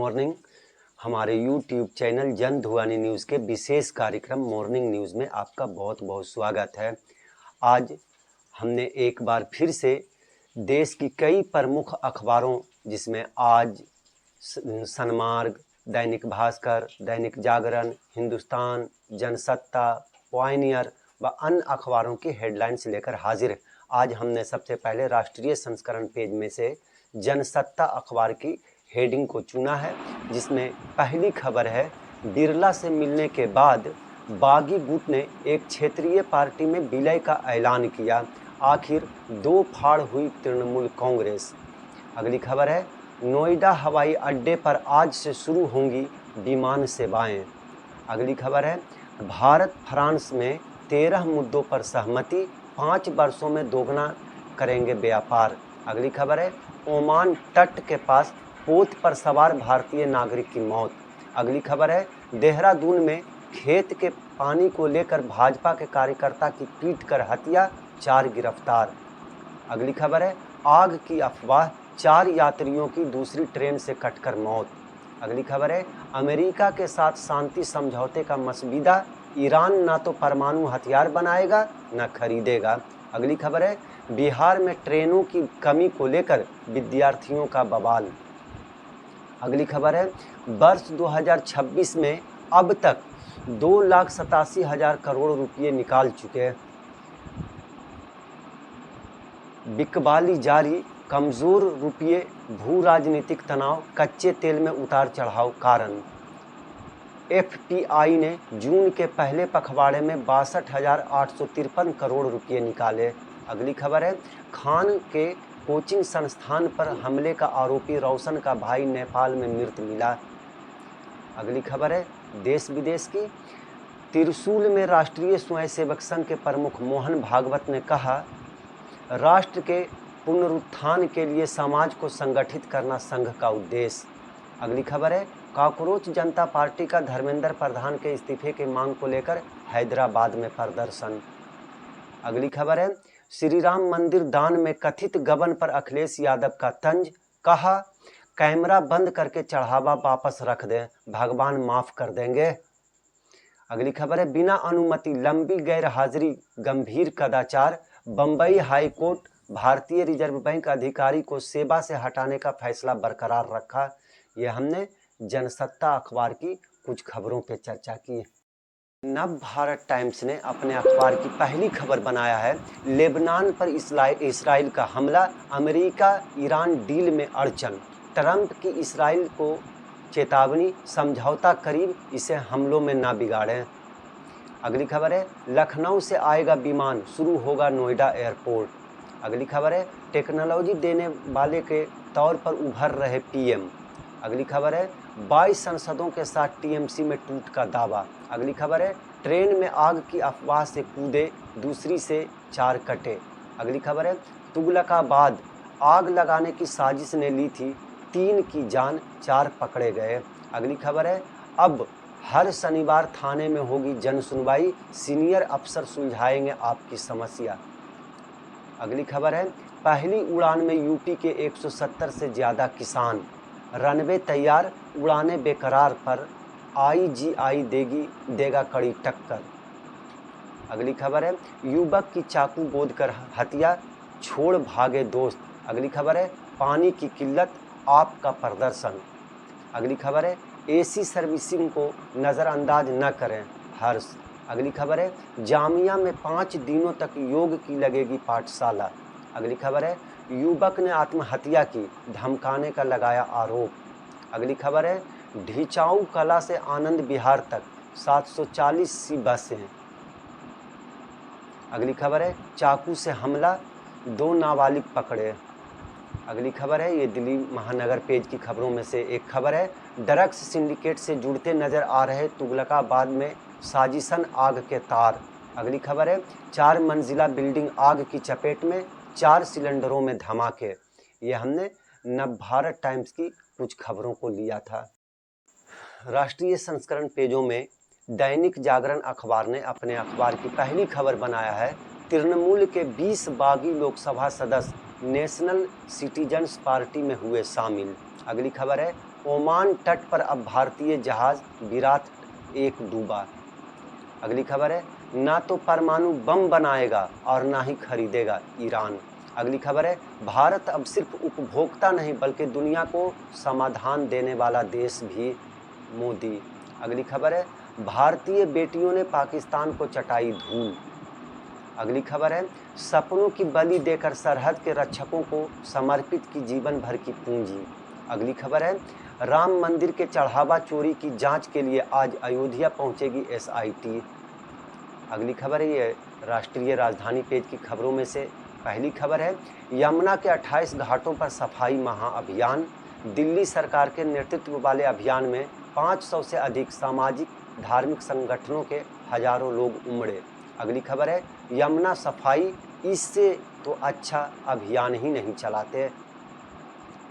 Morning. हमारे YouTube channel जन धुआनी news के विशेष कार्यक्रम मॉर्निंग न्यूज़ में आपका बहुत बहुत स्वागत है। आज हमने एक बार फिर से देश की कई प्रमुख अखबारों जिसमें आज, सनमार्ग, दैनिक भास्कर, दैनिक जागरण, हिंदुस्तान, जनसत्ता, पॉयनियर व अन्य अखबारों की हेडलाइंस लेकर हाजिर है। आज हमने सबसे पहले राष्ट्रीय संस्करण पेज में से जनसत्ता अखबार की हेडिंग को चुना है, जिसमें पहली खबर है, बिरला से मिलने के बाद बागी गुट ने एक क्षेत्रीय पार्टी में विलय का ऐलान किया, आखिर दो फाड़ हुई तृणमूल कांग्रेस। अगली खबर है, नोएडा हवाई अड्डे पर आज से शुरू होंगी विमान सेवाएं। अगली खबर है, भारत फ्रांस में 13 मुद्दों पर सहमति, 5 वर्षों में दोगुना करेंगे व्यापार। अगली खबर है, ओमान तट के पास पोत पर सवार भारतीय नागरिक की मौत। अगली खबर है, देहरादून में खेत के पानी को लेकर भाजपा के कार्यकर्ता की पीटकर हत्या, 4 गिरफ्तार। अगली खबर है, आग की अफवाह, 4 यात्रियों की दूसरी ट्रेन से कटकर मौत। अगली खबर है, अमेरिका के साथ शांति समझौते का मसविदा, ईरान ना तो परमाणु हथियार बनाएगा न खरीदेगा। अगली खबर है, बिहार में ट्रेनों की कमी को लेकर विद्यार्थियों का बवाल। अगली खबर है, वर्ष 2026 में अब तक 2,87,000 करोड़ रुपये निकाल चुके। बिकवाली जारी, कमजोर रुपये, भू राजनीतिक तनाव, कच्चे तेल में उतार चढ़ाव कारण। एफपीआई ने जून के पहले पखवाड़े में 62,853 करोड़ रुपये निकाले। अगली खबर है, खान के कोचिंग संस्थान पर हमले का आरोपी रोशन का भाई नेपाल में मृत मिला। अगली खबर है, देश विदेश की, त्रिशूल में राष्ट्रीय स्वयंसेवक संघ के प्रमुख मोहन भागवत ने कहा, राष्ट्र के पुनरुत्थान के लिए समाज को संगठित करना संघ का उद्देश्य। अगली खबर है, कॉकरोच जनता पार्टी का धर्मेंद्र प्रधान के इस्तीफे की मांग को लेकर हैदराबाद में प्रदर्शन। अगली खबर है, श्री राम मंदिर दान में कथित गबन पर अखिलेश यादव का तंज, कहा कैमरा बंद करके चढ़ावा वापस रख दें, भगवान माफ कर देंगे। अगली खबर है, बिना अनुमति लंबी गैर हाजिरी गंभीर कदाचार, बंबई हाई कोर्ट भारतीय रिजर्व बैंक अधिकारी को सेवा से हटाने का फैसला बरकरार रखा। यह हमने जनसत्ता अखबार की कुछ खबरों पर चर्चा की। नव भारत टाइम्स ने अपने अखबार की पहली खबर बनाया है, लेबनान पर इसराइल का हमला, अमेरिका ईरान डील में अड़चन, ट्रंप की इसराइल को चेतावनी, समझौता करीब, इसे हमलों में ना बिगाड़ें। अगली खबर है, लखनऊ से आएगा विमान, शुरू होगा नोएडा एयरपोर्ट। अगली खबर है, टेक्नोलॉजी देने वाले के तौर पर उभर रहे पीएम। अगली खबर है, 22 सांसदों के साथ टीएमसी में टूट का दावा। अगली खबर है, ट्रेन में आग की अफवाह से कूदे, दूसरी से 4 कटे। अगली खबर है, तुगलकाबाद, आग लगाने की साजिश ने ली थी 3 की जान, 4 पकड़े गए। अगली खबर है, अब हर शनिवार थाने में होगी जन सुनवाई, सीनियर अफसर सुलझाएंगे आपकी समस्या। अगली खबर है, पहली उड़ान में यूपी के 170 से ज़्यादा किसान, रनवे तैयार, उड़ाने बेकरार पर आईजीआई देगा कड़ी टक्कर। अगली खबर है, युवक की चाकू गोदकर हत्या, छोड़ भागे दोस्त। अगली खबर है, पानी की किल्लत, आपका प्रदर्शन। अगली खबर है, एसी सर्विसिंग को नज़रअंदाज न करें, हर्ष। अगली खबर है, जामिया में 5 दिनों तक योग की लगेगी पाठशाला। अगली खबर है, युवक ने आत्महत्या की, धमकाने का लगाया आरोप। अगली खबर है, ढिचाऊ कला से आनंद विहार तक 740 सी बसें। अगली खबर है, चाकू से हमला, 2 नाबालिग पकड़े। अगली खबर है, ये दिल्ली महानगर पेज की खबरों में से एक खबर है, ड्रग्स सिंडिकेट से जुड़ते नजर आ रहे तुगलकाबाद में साजिशन, आग के तार। अगली खबर है, 4 मंजिला बिल्डिंग आग की चपेट में, 4 सिलेंडरों में धमाके। ये हमने नव भारत टाइम्स की कुछ खबरों को लिया था। राष्ट्रीय संस्करण पेजों में दैनिक जागरण अखबार ने अपने अखबार की पहली खबर बनाया है, तृणमूल के 20 बागी लोकसभा सदस्य नेशनल सिटीजन्स पार्टी में हुए शामिल। अगली खबर है, ओमान तट पर अब भारतीय जहाज विराट एक डूबा। अगली खबर है, ना तो परमाणु बम बनाएगा और ना ही खरीदेगा ईरान। अगली खबर है, भारत अब सिर्फ उपभोक्ता नहीं बल्कि दुनिया को समाधान देने वाला देश भी, मोदी। अगली खबर है, भारतीय बेटियों ने पाकिस्तान को चटाई धूल। अगली खबर है, सपनों की बलि देकर सरहद के रक्षकों को समर्पित की जीवन भर की पूंजी। अगली खबर है, राम मंदिर के चढ़ावा चोरी की जांच के लिए आज अयोध्या पहुंचेगी एसआईटी। अगली खबर है, ये राष्ट्रीय राजधानी पेज की खबरों में से पहली खबर है, यमुना के 28 घाटों पर सफाई महाअभियान। दिल्ली सरकार के नेतृत्व वाले अभियान में 500 से अधिक सामाजिक धार्मिक संगठनों के हजारों लोग उमड़े। अगली खबर है, यमुना सफाई, इससे तो अच्छा अभियान ही नहीं चलाते।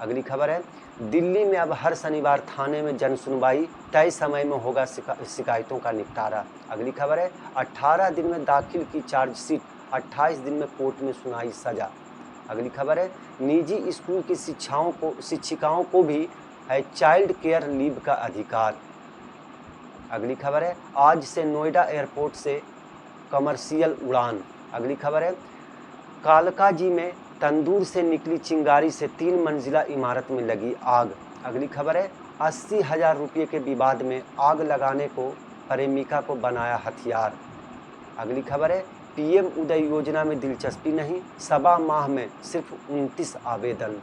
अगली खबर है, दिल्ली में अब हर शनिवार थाने में जनसुनवाई, तय समय में होगा शिकायतों का निपटारा। अगली खबर है, 18 दिन में दाखिल की चार्जशीट, 28 दिन में कोर्ट में सुनाई सजा। अगली खबर है, निजी स्कूल की शिक्षिकाओं को भी है चाइल्ड केयर लीव का अधिकार। अगली खबर है, आज से नोएडा एयरपोर्ट से कमर्शियल उड़ान। अगली खबर है, कालकाजी में तंदूर से निकली चिंगारी से 3 मंजिला इमारत में लगी आग। अगली खबर है, 80,000 रुपये के विवाद में आग लगाने को प्रेमिका को बनाया हथियार। अगली खबर है, पीएम उदय योजना में दिलचस्पी नहीं, 1.25 माह में सिर्फ 29 आवेदन।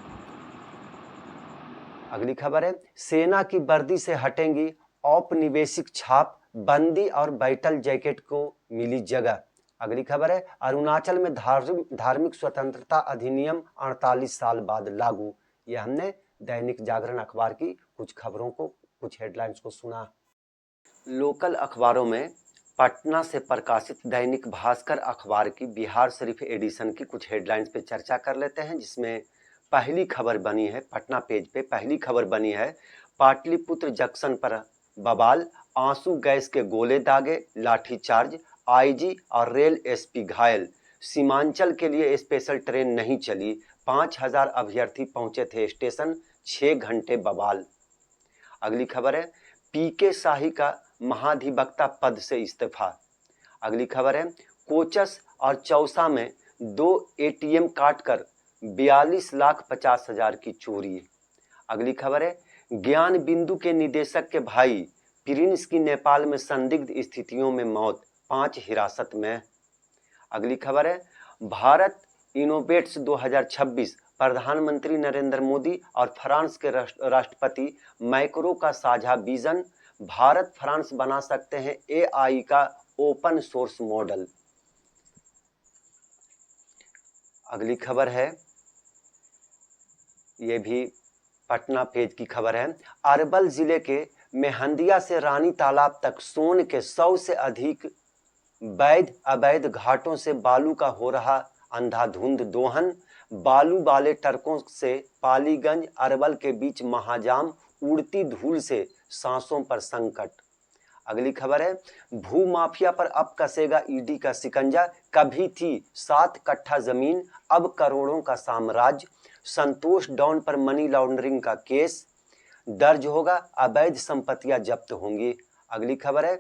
अगली खबर है, सेना की वर्दी से हटेंगी औपनिवेशिक छाप, बंदी और बैटल जैकेट को मिली जगह। अगली खबर है, अरुणाचल में धार्मिक स्वतंत्रता अधिनियम 48 साल बाद लागू। यह हमने दैनिक जागरण अखबार की कुछ खबरों को, कुछ हेडलाइंस को सुना। लोकल अखबारों में पटना से प्रकाशित दैनिक भास्कर अखबार की बिहार शरीफ एडिशन की कुछ हेडलाइंस पे चर्चा कर लेते हैं, जिसमें पहली खबर बनी है, पटना पेज पे पहली खबर बनी है, पाटलिपुत्र जंक्शन पर बवाल, आंसू गैस के गोले दागे, लाठीचार्ज, आईजी और रेल एसपी घायल, सीमांचल के लिए स्पेशल ट्रेन नहीं चली, 5,000 अभ्यर्थी पहुंचे थे स्टेशन, 6 घंटे बवाल। अगली खबर है, पीके शाही का महाधिवक्ता पद से इस्तीफा। अगली खबर है, कोचस और चौसा में 2 एटीएम काटकर 42,50,000 की चोरी। अगली खबर है, ज्ञान बिंदु के निदेशक के भाई प्रिंस की नेपाल में संदिग्ध स्थितियों में मौत, 5 हिरासत में। अगली खबर है, भारत इनोवेट्स 2026, प्रधानमंत्री नरेंद्र मोदी और फ्रांस के राष्ट्रपति मैक्रो का साझा विजन, भारत फ्रांस बना सकते हैं एआई का ओपन सोर्स मॉडल। अगली खबर है, ये भी पटना पेज की खबर है, अरवल जिले के मेहंदिया से रानी तालाब तक सोन के 100 से अधिक वैध अवैध घाटों से बालू का हो रहा अंधाधुंध दोहन, बालू वाले ट्रकों से पालीगंज अरवल के बीच महाजाम, उड़ती धूल से सांसों पर संकट। अगली खबर है, भू माफिया पर अब कसेगा ईडी का शिकंजा, कभी थी 7 कट्ठा जमीन, अब करोड़ों का साम्राज्य, संतोष डॉन पर मनी लॉन्ड्रिंग का केस दर्ज होगा, अवैध संपत्तियां जब्त होंगी। अगली खबर है,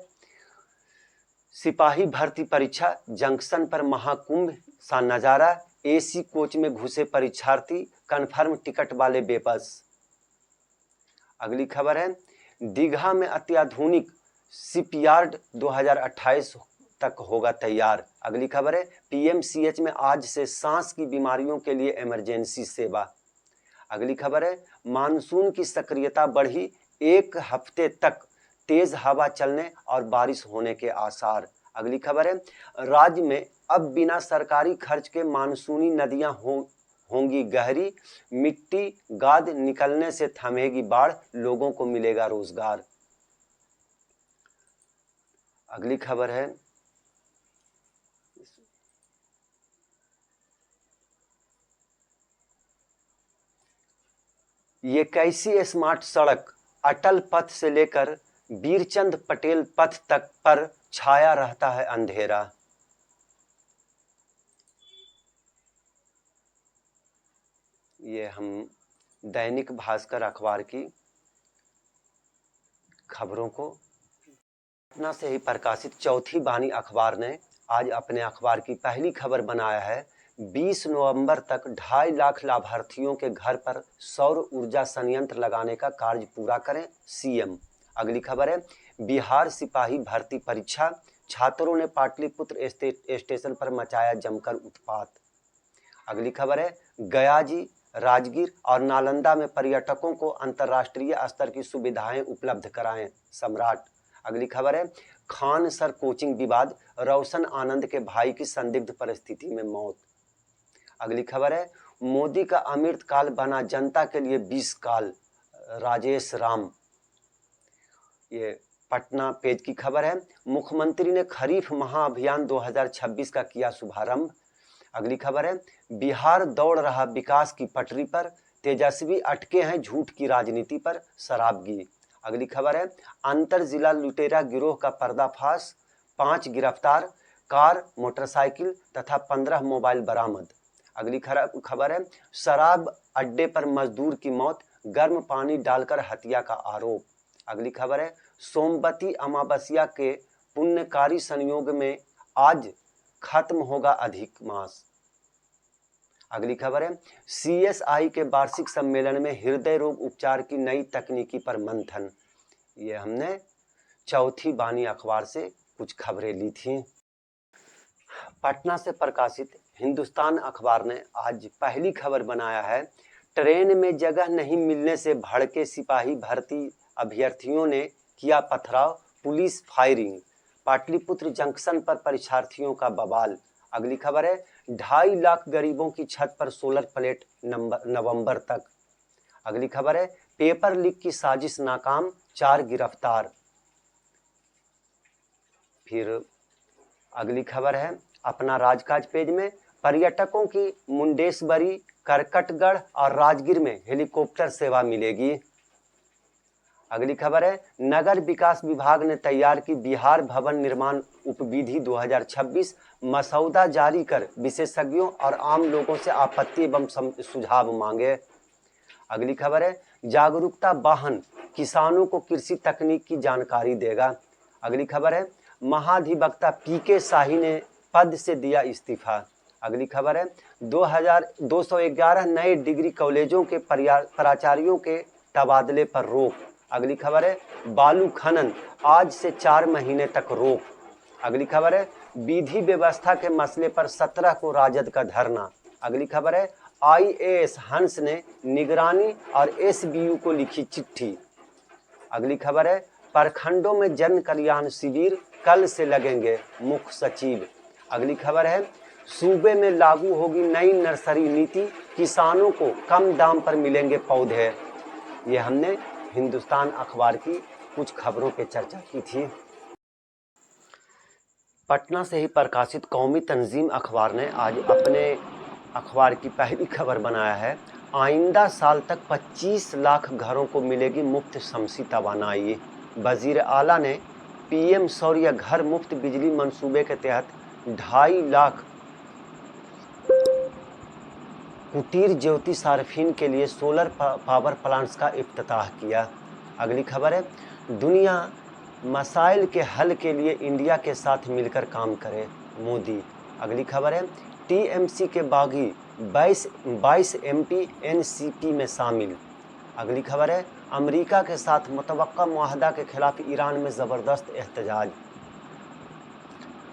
सिपाही भर्ती परीक्षा जंक्शन पर महाकुंभ सा नजारा, एसी कोच में घुसे परीक्षार्थी, कन्फर्म टिकट वाले बेबस। अगली खबर है, दीघा में अत्याधुनिक शिपयार्ड 2028 तक होगा तैयार। अगली खबर है, पीएमसीएच में आज से सांस की बीमारियों के लिए इमरजेंसी सेवा। अगली खबर है, मानसून की सक्रियता बढ़ी, 1 हफ्ते तक तेज हवा चलने और बारिश होने के आसार। अगली खबर है, राज्य में अब बिना सरकारी खर्च के मानसूनी नदियां होंगी गहरी, मिट्टी गाद निकलने से थमेगी बाढ़, लोगों को मिलेगा रोजगार। अगली खबर है, ये कैसी स्मार्ट सड़क, अटल पथ से लेकर वीरचंद पटेल पथ तक पर छाया रहता है अंधेरा। ये हम दैनिक भास्कर अखबार की खबरों को। पटना से ही प्रकाशित चौथी बानी अखबार ने आज अपने अखबार की पहली खबर बनाया है, 20 नवंबर तक 2.5 लाख लाभार्थियों के घर पर सौर ऊर्जा संयंत्र लगाने का कार्य पूरा करें सीएम। अगली खबर है, बिहार सिपाही भर्ती परीक्षा, छात्रों ने पाटलिपुत्र स्टेशन पर मचाया जमकर उत्पात। अगली खबर है, गयाजी, राजगीर और नालंदा में पर्यटकों को अंतर्राष्ट्रीय स्तर की सुविधाएं उपलब्ध कराएं सम्राट। अगली खबर है, खान सर कोचिंग विवाद, रोशन आनंद के भाई की संदिग्ध परिस्थिति में मौत। अगली खबर है, मोदी का अमृत काल बना जनता के लिए 20 काल, राजेश राम। ये पटना पेज की खबर है, मुख्यमंत्री ने खरीफ महाअभियान 2026 का किया शुभारंभ। अगली खबर है, बिहार दौड़ रहा विकास की पटरी पर, तेजस्वी अटके हैं झूठ की राजनीति पर, शराबगी। अगली खबर है, अंतर जिला लुटेरा गिरोह का पर्दाफाश, 5 गिरफ्तार, कार, मोटरसाइकिल तथा 15 मोबाइल बरामद। अगली खबर है, शराब अड्डे पर मजदूर की मौत, गर्म पानी डालकर हत्या का आरोप। अगली खबर है, सोमवती अमावस्या के पुण्यकारी संयोग में आज खत्म होगा अधिक मास। अगली खबर है, सीएसआई के वार्षिक सम्मेलन में हृदय रोग उपचार की नई तकनीकी पर मंथन। ये हमने चौथी बानी अखबार से कुछ खबरें ली थी। पटना से प्रकाशित हिंदुस्तान अखबार ने आज पहली खबर बनाया है, ट्रेन में जगह नहीं मिलने से भड़के सिपाही भर्ती अभ्यर्थियों ने किया पथराव, पुलिस फायरिंग, पाटलिपुत्र जंक्शन पर परीक्षार्थियों का बवाल। अगली खबर है, 2.5 लाख गरीबों की छत पर सोलर प्लेट नवंबर तक। अगली खबर है, पेपर लीक की साजिश नाकाम, 4 गिरफ्तार। फिर अगली खबर है अपना राजकाज पेज में, पर्यटकों की मुंडेश्वरी, करकटगढ़ और राजगीर में हेलीकॉप्टर सेवा मिलेगी। अगली खबर है, नगर विकास विभाग ने तैयार की बिहार भवन निर्माण उपविधि 2026, मसौदा जारी कर विशेषज्ञों और आम लोगों से आपत्ति एवं सुझाव मांगे। अगली खबर है, जागरूकता वाहन किसानों को कृषि तकनीक की जानकारी देगा। अगली खबर है, महाधिवक्ता पीके शाही ने पद से दिया इस्तीफा। अगली खबर है, 211 नए डिग्री कॉलेजों के प्राचार्यों के तबादले पर रोक। अगली खबर है, बालू खनन आज से 4 महीने तक रोक। अगली खबर है, विधि व्यवस्था के मसले पर 17 को राजद का धरना। अगली खबर है, आईएएस हंस ने निगरानी और एसबीयू को लिखी चिट्ठी। अगली खबर है, प्रखंडों में जन कल्याण शिविर कल से लगेंगे, मुख्य सचिव। अगली खबर है, सूबे में लागू होगी नई नर्सरी नीति, किसानों को कम दाम पर मिलेंगे पौधे। ये हमने हिंदुस्तान अखबार की कुछ खबरों पे चर्चा की थी। पटना से ही प्रकाशित कौमी तंजीम अखबार ने आज अपने अखबार की पहली खबर बनाया है, आइंदा साल तक 25 लाख घरों को मिलेगी मुफ्त शमसी तवानाई। वजीर आला ने पीएम सौर्य घर मुफ्त बिजली मंसूबे के तहत 2.5 लाख कुटीर ज्योति सार्फिन के लिए सोलर पावर प्लांट्स का इफ्तिताह किया। अगली खबर है, दुनिया मसाइल के हल के लिए इंडिया के साथ मिलकर काम करे, मोदी। अगली खबर है, टीएमसी के बागी 22 एमपी एनसीपी में शामिल। अगली खबर है, अमेरिका के साथ मुतवक्का मुआहदा के खिलाफ ईरान में ज़बरदस्त एहतजाज।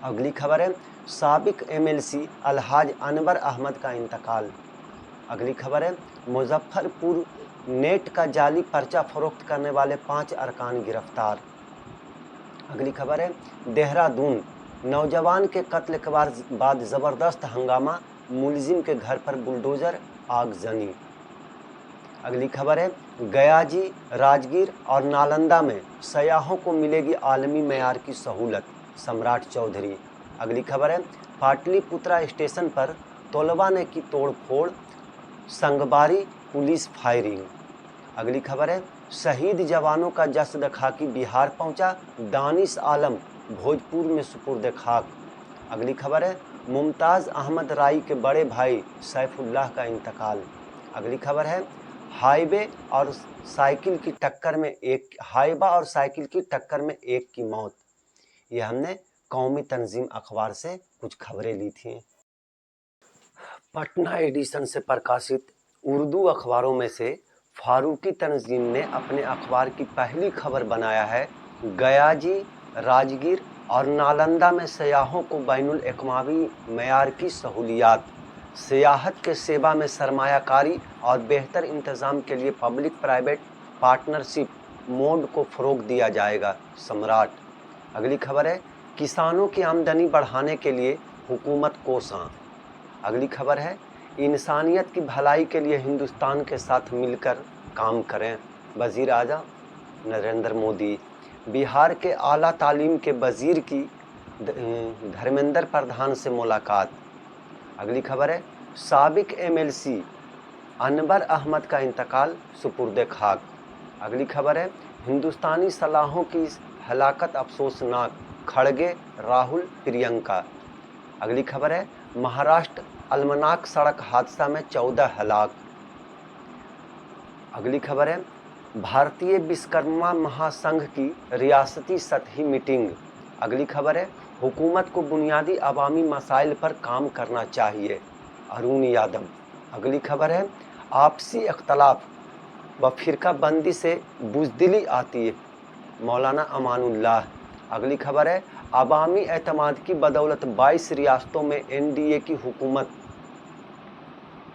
अगली खबर है, साबिक एमएलसी अलहाज अनवर अहमद का इंतकाल। अगली खबर है, मुजफ्फरपुर नेट का जाली पर्चा फरोख्त करने वाले 5 अरकान गिरफ्तार। अगली खबर है, देहरादून नौजवान के कत्ल के बाद ज़बरदस्त हंगामा, मुलजिम के घर पर बुलडोजर आगजनी। अगली खबर है, गयाजी, राजगीर और नालंदा में सयाहों को मिलेगी आलमी मयार की सहूलत, सम्राट चौधरी। अगली खबर है, पाटलिपुत्रा स्टेशन पर तोलवा ने की तोड़फोड़, संगबारी पुलिस फायरिंग। अगली खबर है, शहीद जवानों का जश्न खाकी बिहार पहुंचा, दानिश आलम भोजपुर में सुपुर्द खाक। अगली खबर है, मुमताज़ अहमद राई के बड़े भाई सैफुल्लाह का इंतकाल। अगली खबर है, हाईवा और साइकिल की टक्कर में एक की मौत। ये हमने कौमी तंजीम अखबार से कुछ खबरें ली थी। पटना एडिशन से प्रकाशित उर्दू अखबारों में से फारूकी तंजीम ने अपने अखबार की पहली खबर बनाया है, गयाजी, राजगीर और नालंदा में सयाहों को बैनुल अक़वामी मयार की सहूलियात, सियाहत के सेवा में सरमायाकारी और बेहतर इंतज़ाम के लिए पब्लिक प्राइवेट पार्टनरशिप मोड को फ़रोग़ दिया जाएगा। सम्राट। अगली खबर है, किसानों की आमदनी बढ़ाने के लिए हुकूमत कोसां। अगली खबर है, इंसानियत की भलाई के लिए हिंदुस्तान के साथ मिलकर काम करें, वज़ीर आज़म नरेंद्र मोदी। बिहार के आला तालीम के वज़ीर की धर्मेंद्र प्रधान से मुलाकात। अगली खबर है, साबिक एमएलसी अनवर अहमद का इंतकाल, सुपुर्द खाक। अगली खबर है, हिंदुस्तानी सलाहों की हलाकत अफसोसनाक, खड़गे, राहुल, प्रियंका। अगली खबर है, महाराष्ट्र अलमनाक सड़क हादसा में 14 हलाक। अगली खबर है, भारतीय विश्वकर्मा महासंघ की रियासती सतही मीटिंग। अगली खबर है, हुकूमत को बुनियादी अवामी मसाइल पर काम करना चाहिए, अरुण यादव। अगली खबर है, आपसी अख्तलाफ व फ़िरकाबंदी से बुज़दिली आती है, मौलाना अमानुल्लाह। अगली खबर है, अवामी एतमाद की बदौलत 22 रियासतों में एनडीए की हुकूमत,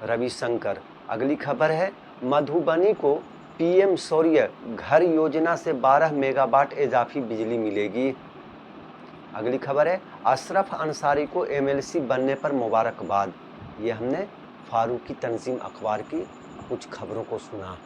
रविशंकर। अगली खबर है, मधुबनी को पीएम सौर्य घर योजना से 12 मेगावाट इजाफी बिजली मिलेगी। अगली खबर है, अशरफ अंसारी को एमएलसी बनने पर मुबारकबाद। ये हमने फारूकी तंजीम अखबार की कुछ खबरों को सुना।